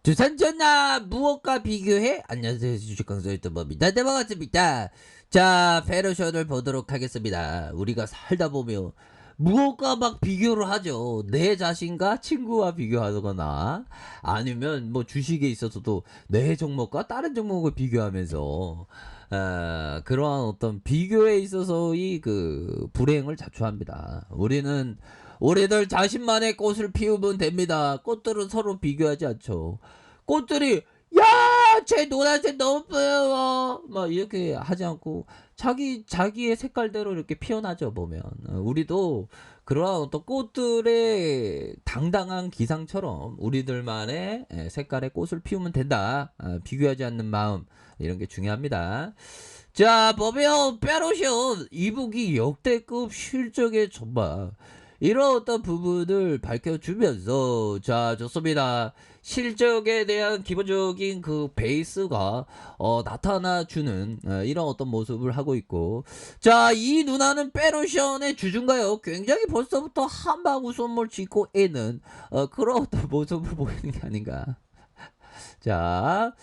주산전나 무엇과 비교해? 안녕하세요, 주식강사 유튜버입니다. 네, 반갑습니다. 자, 패러션을 보도록 하겠습니다. 우리가 살다 보면 무엇과 막 비교를 하죠. 내 자신과 친구와 비교하거나 아니면 뭐 주식에 있어서도 내 종목과 다른 종목을 비교하면서 그러한 어떤 비교에 있어서의 그 불행을 자초합니다. 우리들 자신만의 꽃을 피우면 됩니다. 꽃들은 서로 비교하지 않죠. 꽃들이 야, 쟤 노란색 너무 예뻐 막 이렇게 하지 않고 자기의 색깔대로 이렇게 피어나죠. 보면 우리도 그러한 어떤 꽃들의 당당한 기상처럼 우리들만의 색깔의 꽃을 피우면 된다. 비교하지 않는 마음, 이런 게 중요합니다. 자, 보면 페로션 이북이 역대급 실적의 전망, 이런 어떤 부분을 밝혀주면서, 자, 좋습니다. 실적에 대한 기본적인 그 베이스가 나타나주는 이런 어떤 모습을 하고 있고, 자, 이 누나는 페로션의 주중가요. 굉장히 벌써부터 한방 웃음을 짓고 있는 그런 어떤 모습을 보이는 게 아닌가. 자,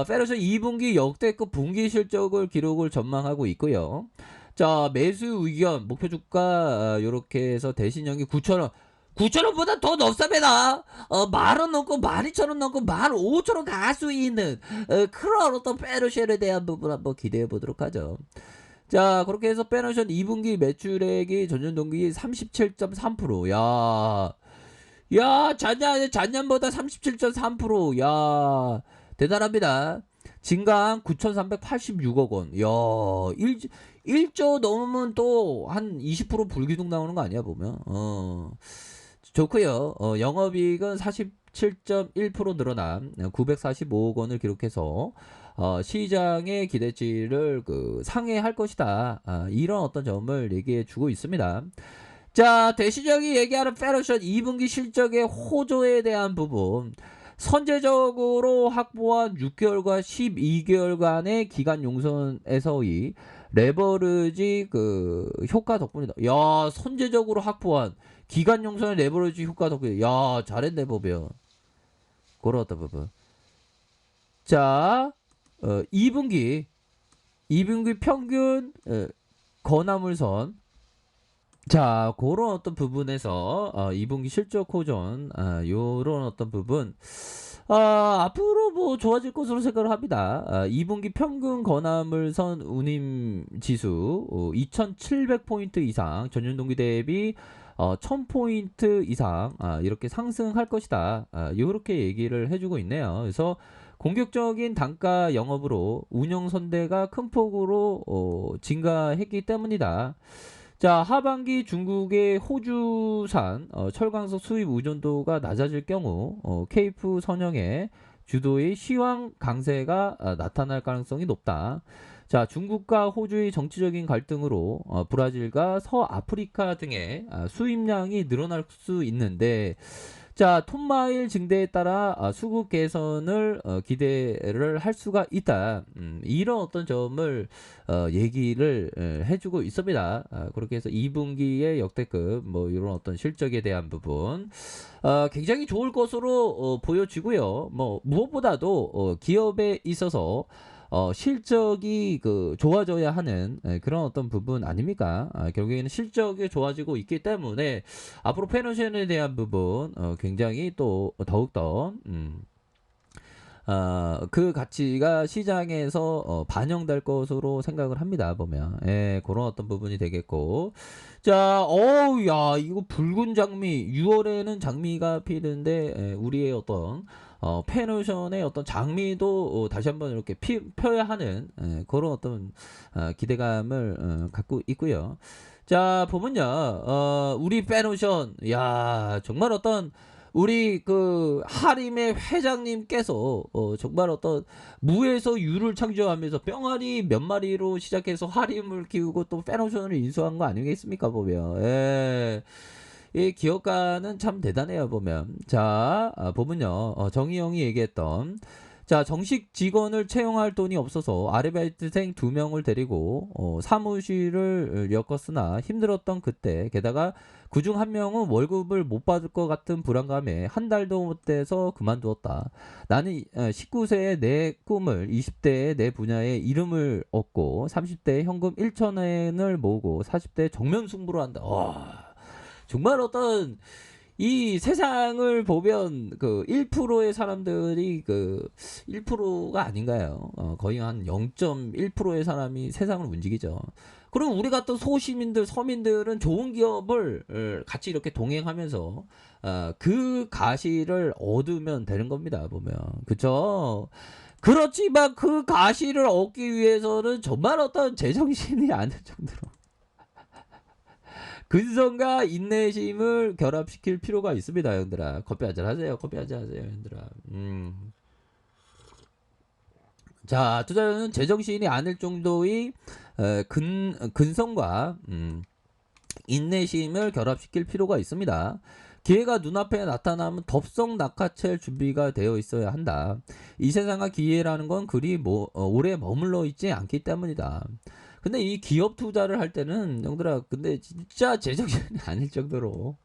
페르션 2분기 역대급 분기 실적을 기록을 전망하고 있고요. 자, 매수 의견 목표 주가 요렇게 해서 대신형이 9,000원. 9,000원보다 더 높습니다. 만원 넘고 12,000원 넘고 15,000원 갈 수 있는 그런 어떤 페르션에 대한 부분 한번 기대해 보도록 하죠. 자, 그렇게 해서 페르션 2분기 매출액이 전년 동기 37.3%. 야, 작년보다 37.3%. 야, 대단합니다. 진강 9,386억 원. 야, 1조 넘으면 또 한 20% 불기둥 나오는 거 아니야, 보면. 좋고요. 영업이익은 47.1% 늘어난 945억 원을 기록해서 시장의 기대치를 그 상회할 것이다. 이런 어떤 점을 얘기해 주고 있습니다. 자, 대시적이 얘기하는 페러션 2분기 실적의 호조에 대한 부분. 선제적으로 확보한 6개월과 12개월간의 기간 용선에서의 레버리지 그 효과 덕분이다. 야, 선제적으로 확보한 기간 용선의 레버리지 효과 덕분에, 야, 잘했네 보면. 그렇다 부분. 자, 2분기 평균 건화물선. 자, 그런 어떤 부분에서 2분기 실적 호전, 요런 어떤 부분, 앞으로 뭐 좋아질 것으로 생각을 합니다. 2분기 평균 건화물선 운임 지수 2,700포인트 이상, 전년 동기 대비 1,000포인트 이상 이렇게 상승할 것이다. 이렇게 얘기를 해주고 있네요. 그래서 공격적인 단가 영업으로 운영 선대가 큰 폭으로 증가했기 때문이다. 자, 하반기 중국의 호주산 철광석 수입 의존도가 낮아질 경우 케이프 선형의 주도의 시황 강세가 나타날 가능성이 높다. 자, 중국과 호주의 정치적인 갈등으로 브라질과 서아프리카 등의 수입량이 늘어날 수 있는데, 자, 톤마일 증대에 따라 수급 개선을 기대를 할 수가 있다. 이런 어떤 점을 얘기를 해주고 있습니다. 그렇게 해서 2분기의 역대급 뭐 이런 어떤 실적에 대한 부분 굉장히 좋을 것으로 보여지고요. 뭐 무엇보다도 기업에 있어서 실적이 그 좋아져야 하는 그런 어떤 부분 아닙니까? 결국에는 실적이 좋아지고 있기 때문에 앞으로 페너션에 대한 부분 굉장히 또 더욱더 그 가치가 시장에서 반영될 것으로 생각을 합니다. 보면 그런 어떤 부분이 되겠고, 자, 야, 이거 붉은 장미, 6월에는 장미가 피는데 우리의 어떤 페노션의 어떤 장미도 다시 한번 이렇게 펴야 하는 그런 어떤 기대감을 갖고 있고요. 자, 보면요, 우리 페노션, 야, 정말 어떤 우리 그 하림의 회장님께서 정말 어떤 무에서 유를 창조하면서 뿅아리 몇 마리로 시작해서 하림을 키우고 또 페노션을 인수한 거 아니겠습니까 보면. 이 기업가는 참 대단해요 보면. 자, 보면요, 정의영이 얘기했던, 자, 정식 직원을 채용할 돈이 없어서 아르바이트생 2명을 데리고 사무실을 엮었으나 힘들었던 그때, 게다가 그중 한 명은 월급을 못 받을 것 같은 불안감에 한 달도 못 돼서 그만두었다. 나는 19세의 내 꿈을 20대의 내 분야에 이름을 얻고 30대에 현금 1천엔을 모으고 40대에 정면 승부를 한다. 와, 정말 어떤 이 세상을 보면 그 1%의 사람들이 그 1%가 아닌가요? 거의 한 0.1%의 사람이 세상을 움직이죠. 그럼 우리 같은 소시민들, 서민들은 좋은 기업을 같이 이렇게 동행하면서 그 가시를 얻으면 되는 겁니다. 보면. 그쵸? 그렇지만 그 가시를 얻기 위해서는 정말 어떤 제정신이 아닐 정도로 근성과 인내심을 결합시킬 필요가 있습니다, 형들아. 커피 한잔 하세요. 커피 한잔 하세요, 형들아. 자, 투자자는 제정신이 아닐 정도의 근성과 인내심을 결합시킬 필요가 있습니다. 기회가 눈앞에 나타나면 덥석 낚아챌 준비가 되어 있어야 한다. 이 세상과 기회라는 건 그리 오래 머물러 있지 않기 때문이다. 근데 이 기업 투자를 할 때는 형들아, 근데 진짜 제정신이 아닐 정도로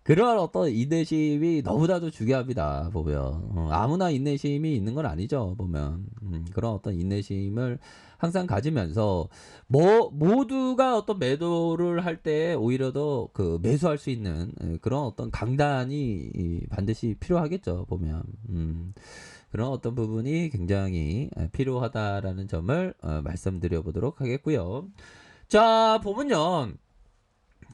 그러한 어떤 인내심이 너무나도 중요합니다. 보면 아무나 인내심이 있는 건 아니죠. 보면 그런 어떤 인내심을 항상 가지면서 모두가 어떤 매도를 할 때 오히려 더 그 매수할 수 있는 그런 어떤 강단이 반드시 필요하겠죠. 보면 그런 어떤 부분이 굉장히 필요하다라는 점을 말씀드려 보도록 하겠고요. 자, 보면요.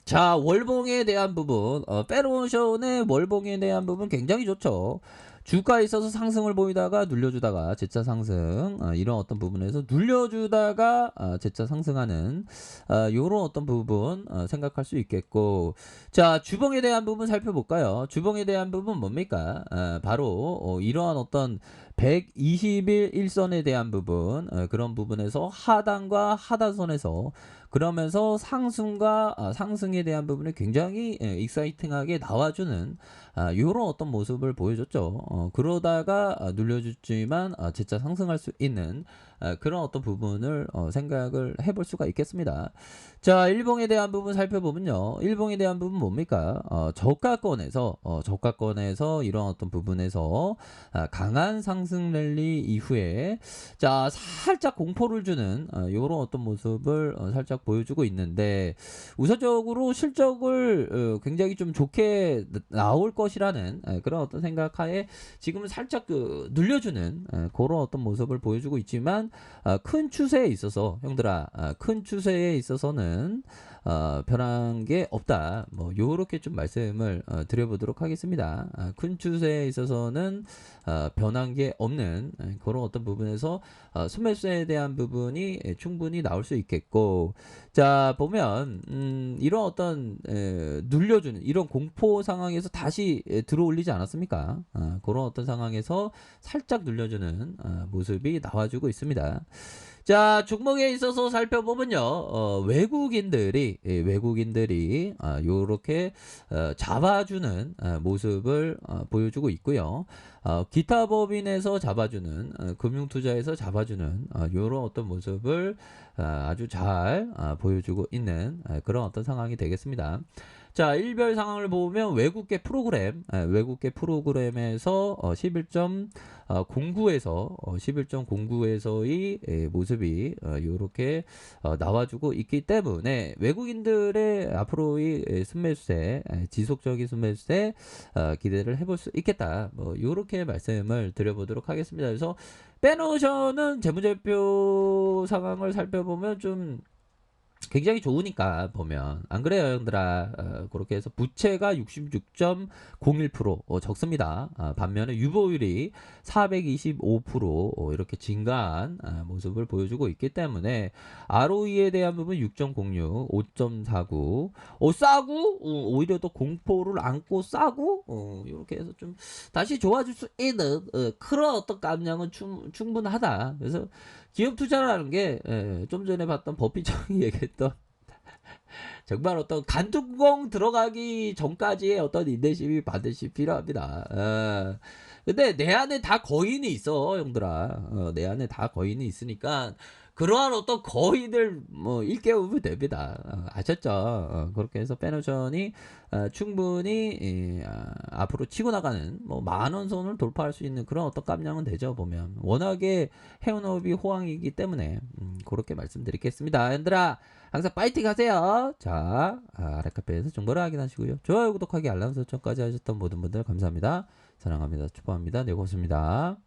자, 월봉에 대한 부분, 페로션의 월봉에 대한 부분 굉장히 좋죠. 주가에 있어서 상승을 보이다가 눌려주다가 재차 상승, 이런 어떤 부분에서 눌려주다가 재차 상승하는 요런 어떤 부분 생각할 수 있겠고, 자, 주봉에 대한 부분 살펴볼까요? 주봉에 대한 부분 뭡니까? 바로 이러한 어떤 120일 일선에 대한 부분, 그런 부분에서 하단과 하단선에서 그러면서 상승과 상승에 대한 부분이 굉장히 익사이팅하게 나와주는 이런 어떤 모습을 보여줬죠. 그러다가 눌려주지만 재차 상승할 수 있는 그런 어떤 부분을 생각을 해볼 수가 있겠습니다. 자, 일봉에 대한 부분 살펴보면요. 일봉에 대한 부분 뭡니까? 저가권에서 이런 어떤 부분에서 강한 상승 랠리 이후에 자, 살짝 공포를 주는 이런 어떤 모습을 살짝 보여주고 있는데 우선적으로 실적을 굉장히 좀 좋게 나올 것이라는 그런 어떤 생각하에 지금은 살짝 그 눌려주는 그런 어떤 모습을 보여주고 있지만 큰 추세에 있어서 형들아, 큰 추세에 있어서는 변한 게 없다. 뭐 요렇게 좀 말씀을 드려보도록 하겠습니다. 큰 추세에 있어서는 변한 게 없는 그런 어떤 부분에서 순매수에 대한 부분이 충분히 나올 수 있겠고, 자 보면 이런 어떤 눌려주는 이런 공포 상황에서 다시 들어올리지 않았습니까? 그런 어떤 상황에서 살짝 눌려주는 모습이 나와주고 있습니다. 자, 종목에 있어서 살펴보면요, 외국인들이 요렇게 잡아주는 모습을 보여주고 있고요. 기타 법인에서 잡아주는 금융투자에서 잡아주는 요런 어떤 모습을 아주 잘 보여주고 있는 그런 어떤 상황이 되겠습니다. 자, 일별 상황을 보면 외국계 프로그램에서 11.09에서의 모습이 이렇게 나와주고 있기 때문에 외국인들의 앞으로의 순매수세, 지속적인 순매수세 기대를 해볼 수 있겠다. 뭐 이렇게 말씀을 드려보도록 하겠습니다. 그래서 빼놓으셔는 재무제표 상황을 살펴보면 좀 굉장히 좋으니까 보면 안 그래요, 형들아? 그렇게 해서 부채가 66.01% 적습니다. 반면에 유보율이 425% 이렇게 증가한 모습을 보여주고 있기 때문에 ROE에 대한 부분 6.06, 5.49, 싸고 오히려 더 공포를 안고 싸고 이렇게 해서 좀 다시 좋아질 수 있는 그런 어떤 감량은 충분하다. 그래서 기업 투자라는 게 좀 전에 봤던 버핏 형이 얘기했던 정말 어떤 간뚜껑 들어가기 전까지의 어떤 인내심이 반드시 필요합니다. 근데 내 안에 다 거인이 있어, 형들아. 내 안에 다 거인이 있으니까 그러한 어떤 거인을 뭐 일깨우면 됩니다. 아셨죠? 그렇게 해서 페노션이 충분히 앞으로 치고 나가는 뭐 10,000원 선을 돌파할 수 있는 그런 어떤 깜냥은 되죠, 보면. 워낙에 해운업이 호황이기 때문에 그렇게 말씀드리겠습니다. 얘들아, 항상 파이팅 하세요. 자, 아래카페에서 정보를 확인하시고요. 좋아요, 구독하기, 알람 설정까지 하셨던 모든 분들 감사합니다. 사랑합니다. 축복합니다. 네, 고맙습니다.